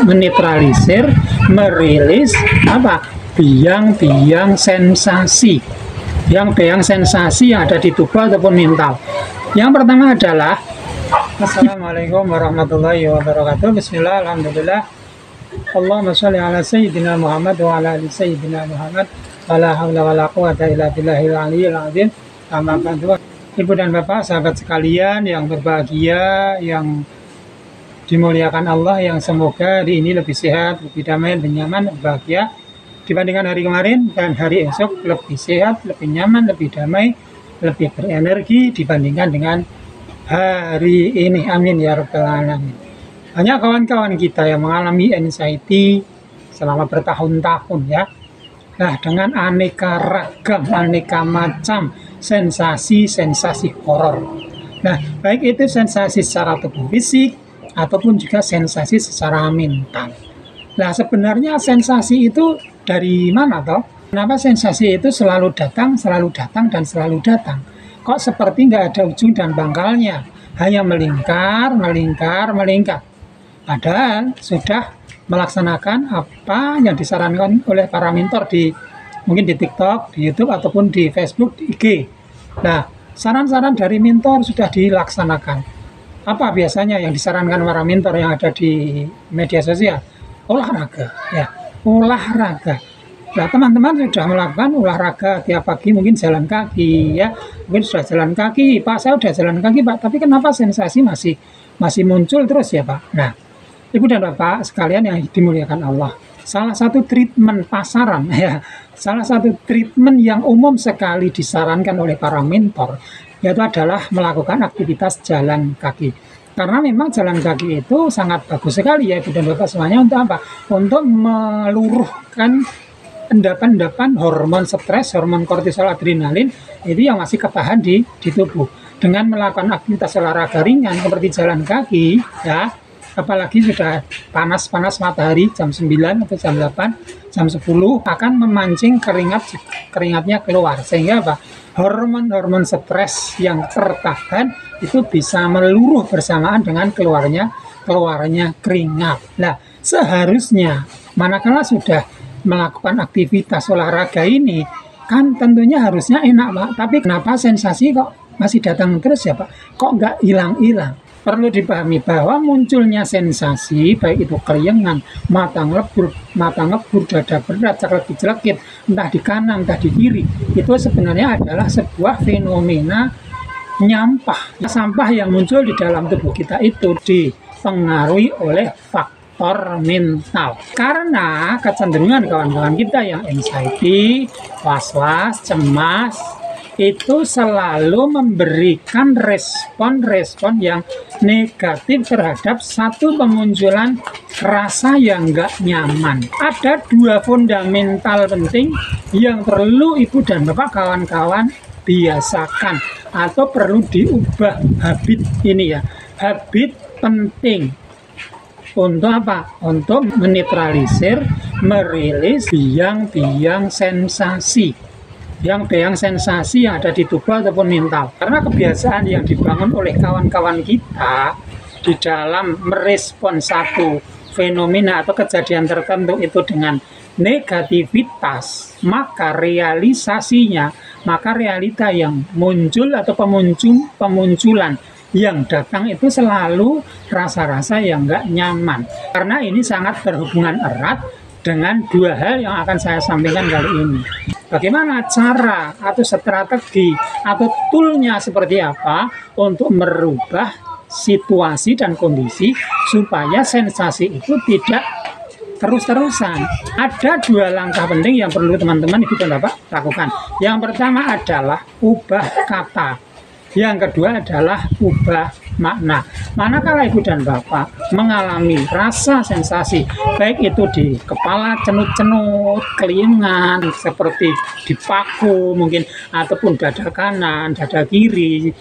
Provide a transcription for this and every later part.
menetralisir, merilis biang-biang sensasi, biang-biang sensasi yang ada di tubuh ataupun mental. Yang pertama adalah Assalamualaikum warahmatullahi wabarakatuh. Bismillah, alhamdulillah, Allahumma sholli ala sayyidina Muhammad wa ala ali sayyidina Muhammad, wala haula wala quwata illa billahil aliyyil azim. Amma ba'du. Ibu dan bapak, sahabat sekalian yang berbahagia, yang dimuliakan Allah, yang semoga hari ini lebih sehat, lebih damai, lebih nyaman, lebih bahagia dibandingkan hari kemarin, dan hari esok lebih sehat, lebih nyaman, lebih damai, lebih berenergi dibandingkan dengan hari ini. Amin ya rabbal alamin. Banyak kawan-kawan kita yang mengalami anxiety selama bertahun-tahun ya. Nah, dengan aneka ragam, aneka macam sensasi-sensasi horor. Nah, baik itu sensasi secara tubuh fisik ataupun juga sensasi secara mental. Nah, sebenarnya sensasi itu dari mana toh? Kenapa sensasi itu selalu datang, dan selalu datang? Kok seperti nggak ada ujung dan pangkalnya? Hanya melingkar, melingkar, melingkar. Padahal sudah melaksanakan apa yang disarankan oleh para mentor mungkin di TikTok, di YouTube, ataupun di Facebook, di IG. Nah, saran-saran dari mentor sudah dilaksanakan. Apa biasanya yang disarankan para mentor yang ada di media sosial? Olahraga, ya, olahraga. Nah, teman-teman sudah melakukan olahraga tiap pagi, mungkin jalan kaki, ya, mungkin sudah jalan kaki, Pak, saya sudah jalan kaki, Pak, tapi kenapa sensasi masih muncul terus ya, Pak? Nah, Ibu dan Bapak sekalian yang dimuliakan Allah, salah satu treatment pasaran, ya, salah satu treatment yang umum sekali disarankan oleh para mentor, yaitu adalah melakukan aktivitas jalan kaki. Karena memang jalan kaki itu sangat bagus sekali ya Ibu dan Bapak semuanya. Untuk apa? Untuk meluruhkan endapan-endapan hormon stres, hormon kortisol, adrenalin itu yang masih ketahan di tubuh. Dengan melakukan aktivitas olahraga ringan seperti jalan kaki, ya, apalagi sudah panas-panas matahari jam 9 atau jam 8, jam 10 akan memancing keringatnya keluar, sehingga apa? Hormon-hormon stres yang tertahan itu bisa meluruh bersamaan dengan keluarnya keringat. Nah, seharusnya manakala sudah melakukan aktivitas olahraga ini kan tentunya harusnya enak, Pak. Tapi kenapa sensasi kok masih datang terus ya, Pak? Kok nggak hilang-hilang? Perlu dipahami bahwa munculnya sensasi, baik itu keringan, mata ngebur, dada berat, celekit-celekit, entah di kanan, entah di kiri, itu sebenarnya adalah sebuah fenomena nyampah. Sampah yang muncul di dalam tubuh kita itu dipengaruhi oleh faktor mental. Karena kecenderungan kawan-kawan kita yang anxiety, was-was, cemas, itu selalu memberikan respon-respon yang negatif terhadap satu pemunculan rasa yang nggak nyaman. Ada dua fundamental penting yang perlu Ibu dan Bapak kawan-kawan biasakan atau perlu diubah habit ini ya. Habit penting. Untuk apa? Untuk menetralisir, merilis biang-biang sensasi, biang-biang sensasi yang ada di tubuh ataupun mental. Karena kebiasaan yang dibangun oleh kawan-kawan kita di dalam merespon satu fenomena atau kejadian tertentu itu dengan negativitas, maka realisasinya, maka realita yang muncul atau pemunculan yang datang itu selalu rasa-rasa yang nggak nyaman. Karena ini sangat berhubungan erat dengan dua hal yang akan saya sampaikan kali ini. Bagaimana cara atau strategi atau toolnya seperti apa untuk merubah situasi dan kondisi supaya sensasi itu tidak terus-terusan. Ada dua langkah penting yang perlu teman-teman Ibu dan Bapak lakukan. Yang pertama adalah ubah kata. Yang kedua adalah ubah makna. Manakala Ibu dan Bapak mengalami rasa sensasi, baik itu di kepala cenut-cenut, kelingan, seperti dipaku mungkin, ataupun dada kanan, dada kiri,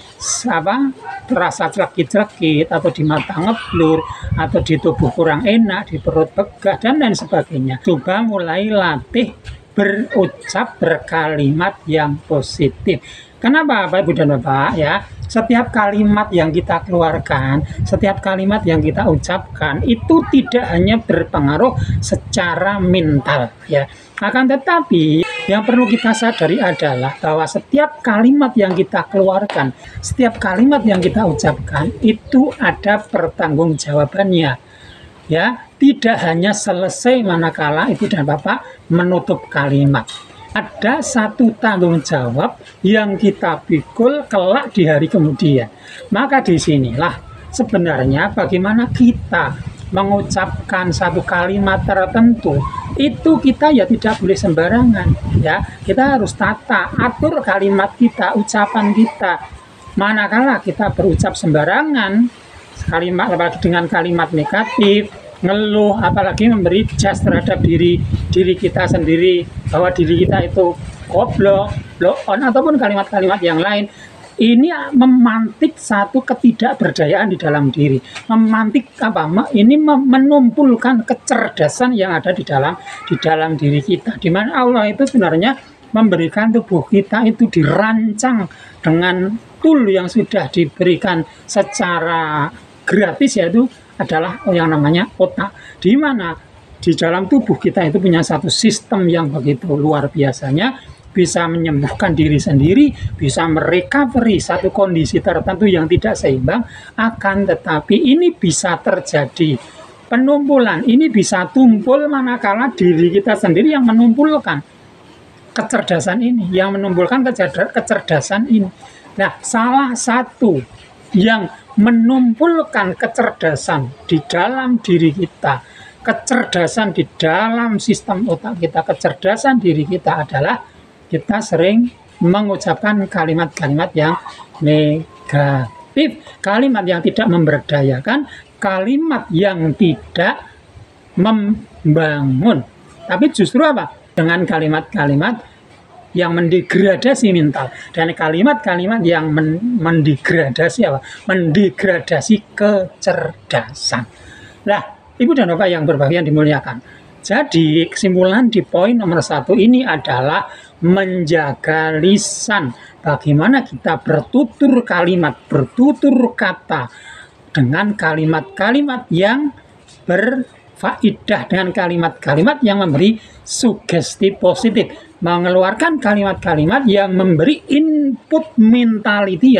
terasa celekit-celekit, atau di mata ngeblur, atau di tubuh kurang enak, di perut begah, dan lain sebagainya. Coba mulai latih berucap berkalimat yang positif. Kenapa Bapak Ibu dan Bapak ya? Setiap kalimat yang kita keluarkan, setiap kalimat yang kita ucapkan itu tidak hanya berpengaruh secara mental ya. Akan tetapi yang perlu kita sadari adalah bahwa setiap kalimat yang kita keluarkan, setiap kalimat yang kita ucapkan itu ada pertanggungjawabannya. Ya, tidak hanya selesai manakala itu dan Bapak menutup kalimat. Ada satu tanggung jawab yang kita pikul kelak di hari kemudian. Maka disinilah sebenarnya bagaimana kita mengucapkan satu kalimat tertentu itu kita ya tidak boleh sembarangan ya. Kita harus tata, atur kalimat kita, ucapan kita. Manakala kita berucap sembarangan, kalimat apalagi dengan kalimat negatif, ngeluh, apalagi memberi jas terhadap diri kita sendiri bahwa diri kita itu goblok, blow on ataupun kalimat-kalimat yang lain, ini memantik satu ketidakberdayaan di dalam diri, memantik apa? Ini menumpulkan kecerdasan yang ada di dalam diri kita, di mana Allah itu sebenarnya memberikan tubuh kita itu dirancang dengan tool yang sudah diberikan secara gratis, yaitu adalah yang namanya otak, di mana di dalam tubuh kita itu punya satu sistem yang begitu luar biasanya, bisa menyembuhkan diri sendiri, bisa merecovery satu kondisi tertentu yang tidak seimbang. Akan tetapi ini bisa terjadi penumpulan, ini bisa tumpul manakala diri kita sendiri yang menumpulkan kecerdasan ini, yang menumpulkan kecerdasan ini. Nah, salah satu yang menumpulkan kecerdasan di dalam diri kita, kecerdasan di dalam sistem otak kita, kecerdasan diri kita adalah kita sering mengucapkan kalimat-kalimat yang negatif, kalimat yang tidak memberdayakan, kalimat yang tidak membangun. Tapi justru apa? Dengan kalimat-kalimat yang mendegradasi mental, dan kalimat-kalimat yang mendegradasi apa? Mendegradasi kecerdasan. Nah, Ibu dan Bapak yang berbahagia yang dimuliakan. Jadi kesimpulan di poin nomor 1 ini adalah menjaga lisan. Bagaimana kita bertutur kalimat, bertutur kata dengan kalimat-kalimat yang berfaedah, dengan kalimat-kalimat yang memberi sugesti positif, mengeluarkan kalimat-kalimat yang memberi input mentality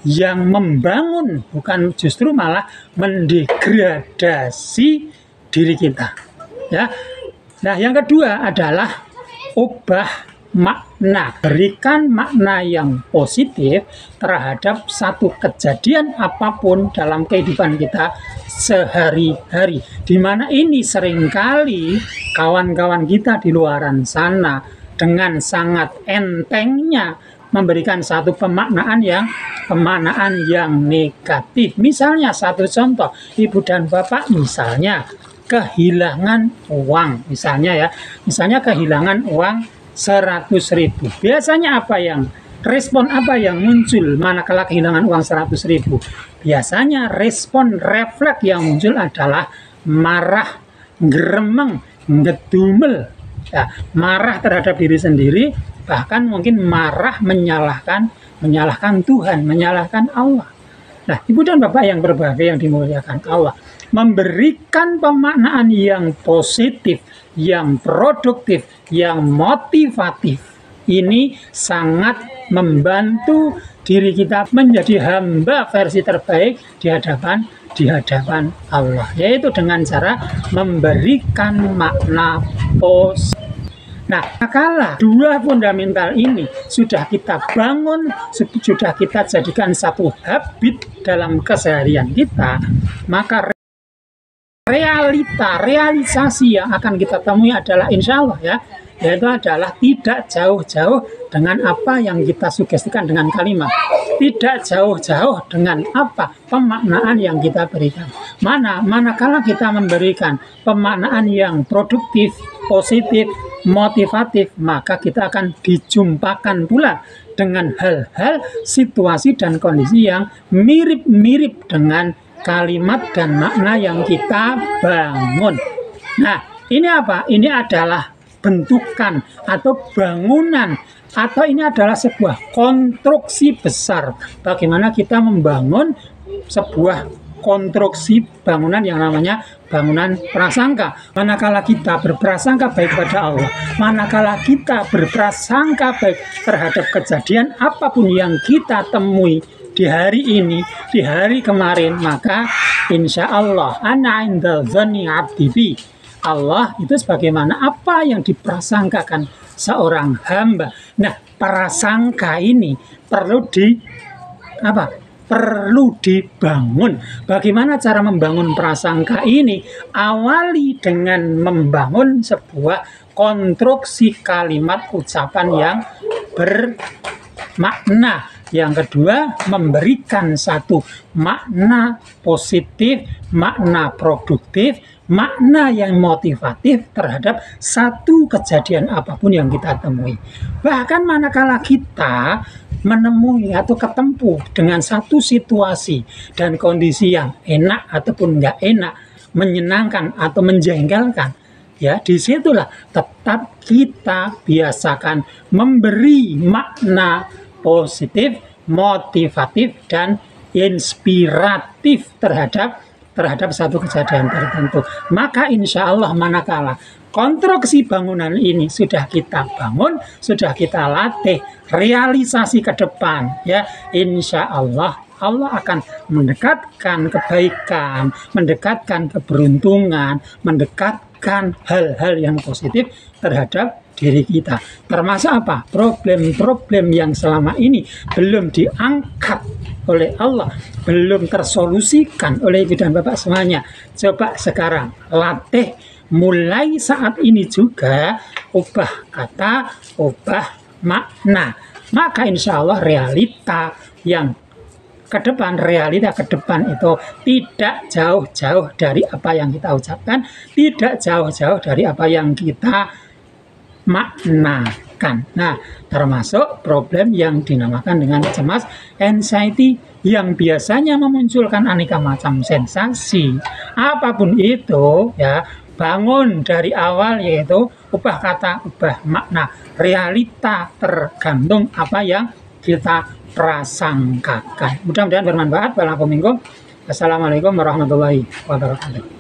yang membangun, bukan justru malah mendegradasi diri kita ya. Nah, yang kedua adalah ubah makna, berikan makna yang positif terhadap satu kejadian apapun dalam kehidupan kita sehari-hari, di mana ini seringkali kawan-kawan kita di luaran sana dengan sangat entengnya memberikan satu pemaknaan yang negatif. Misalnya satu contoh, Ibu dan Bapak misalnya kehilangan uang, misalnya kehilangan uang 100.000. Biasanya respon apa yang muncul manakala kehilangan uang 100.000? Biasanya respon refleks yang muncul adalah marah, gremeng, ngedumel, ya, marah terhadap diri sendiri, bahkan mungkin marah menyalahkan Tuhan, menyalahkan Allah. Nah, Ibu dan Bapak yang berbahagia yang dimuliakan Allah, memberikan pemaknaan yang positif, yang produktif, yang motivatif, ini sangat membantu diri kita menjadi hamba versi terbaik di hadapan Allah, yaitu dengan cara memberikan makna positif. Nah, kala dua fundamental ini sudah kita bangun, sudah kita jadikan satu habit dalam keseharian kita, maka realisasi yang akan kita temui adalah insya Allah ya, yaitu adalah tidak jauh-jauh dengan apa yang kita sugestikan dengan kalimat, tidak jauh-jauh dengan apa pemaknaan yang kita berikan. Manakala kita memberikan pemaknaan yang produktif, positif, motivatif, maka kita akan dijumpakan pula dengan hal-hal, situasi dan kondisi yang mirip-mirip dengan kalimat dan makna yang kita bangun. Nah, ini apa? Ini adalah bentukan atau bangunan, atau ini adalah sebuah konstruksi besar. Bagaimana kita membangun sebuah konstruksi bangunan yang namanya bangunan prasangka. Manakala kita berprasangka baik kepada Allah, manakala kita berprasangka baik terhadap kejadian apapun yang kita temui di hari ini, di hari kemarin, maka insya Allah ana inda dzanni abdi bi. Allah itu sebagaimana apa yang diprasangkakan seorang hamba. Nah, prasangka ini perlu dibangun. Bagaimana cara membangun prasangka ini? Awali dengan membangun sebuah konstruksi kalimat ucapan yang bermakna. Yang kedua, memberikan satu makna positif, makna produktif, makna yang motivatif terhadap satu kejadian apapun yang kita temui. Bahkan manakala kita menemui atau ketemu dengan satu situasi dan kondisi yang enak ataupun nggak enak, menyenangkan atau menjengkelkan, ya disitulah tetap kita biasakan memberi makna positif, motivatif, dan inspiratif terhadap satu kejadian tertentu. Maka insya Allah manakala konstruksi bangunan ini sudah kita bangun, sudah kita latih, realisasi ke depan, ya insya Allah Allah akan mendekatkan kebaikan, mendekatkan keberuntungan, mendekatkan hal-hal yang positif terhadap diri kita. Termasuk apa? Problem-problem yang selama ini belum diangkat oleh Allah, belum tersolusikan oleh Ibu dan Bapak semuanya. Coba sekarang latih, mulai saat ini juga ubah kata, ubah makna. Maka insya Allah realita ke depan itu tidak jauh-jauh dari apa yang kita ucapkan, tidak jauh-jauh dari apa yang kita maknakan. Nah, termasuk problem yang dinamakan dengan cemas, anxiety, yang biasanya memunculkan aneka macam sensasi. Apapun itu, ya, bangun dari awal, yaitu ubah kata, ubah makna. Realita tergantung apa yang kita prasangkakan. Mudah-mudahan bermanfaat. Assalamualaikum warahmatullahi wabarakatuh.